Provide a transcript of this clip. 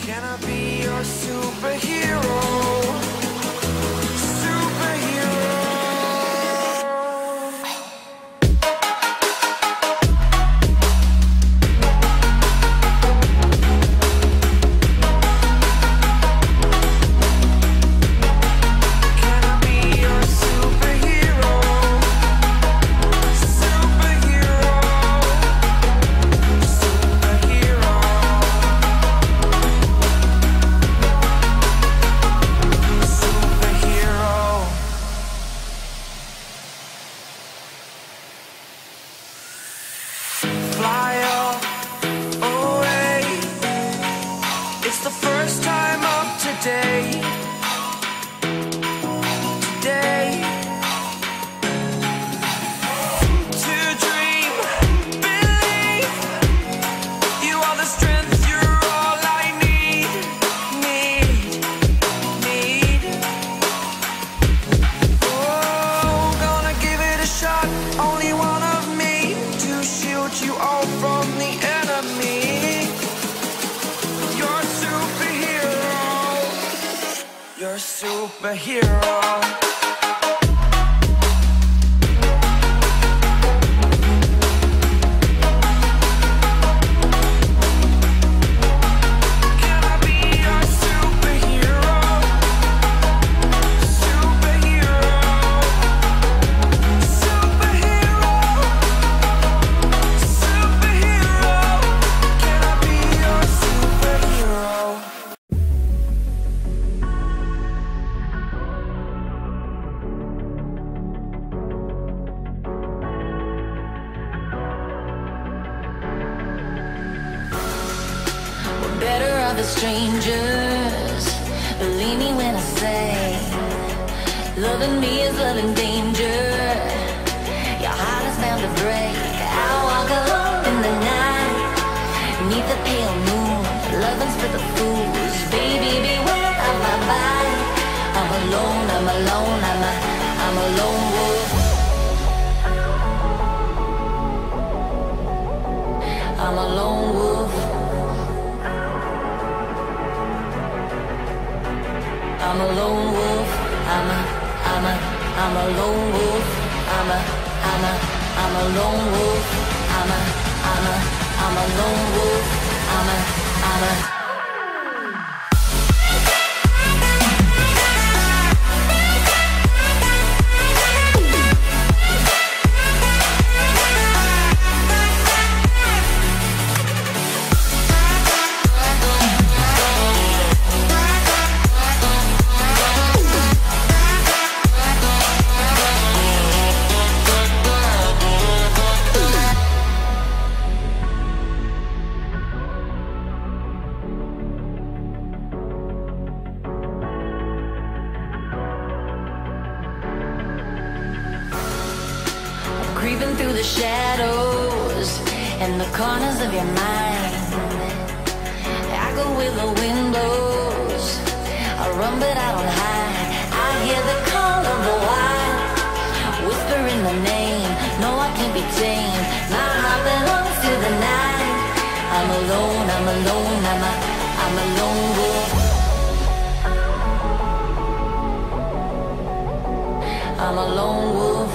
Can I be your superhero? Superhero. Can I be your superhero? Superhero. Superhero. Superhero. Fly away. It's the first time of today. Today. To dream, believe. You are the strength, you're all I need. Need. Oh, gonna give it a shot. Only one of me to shield you all from the enemy. You're a superhero. You're a superhero. Can I be your superhero? Superhero. Superhero. Superhero. Can I be your superhero? We're better off as strangers. Believe me when I say, loving me is loving danger. Your heart is bound to break. I walk alone in the night, neath the pale moon. Loving's for the fools. Baby, beware of my body. I'm alone, I'm alone, I'm a lone wolf. I'm a lone wolf. I'm a lone wolf. I'm a lone wolf. I'm a lone wolf. I'm a lone wolf. I'm a creeping through the shadows and the corners of your mind. I go where the wind blows. I run but I don't hide. I hear the call of the wild, whispering the name. No, I can't be tamed. My heart belongs to the night. I'm alone, I'm alone, I'm a lone wolf. I'm a lone wolf.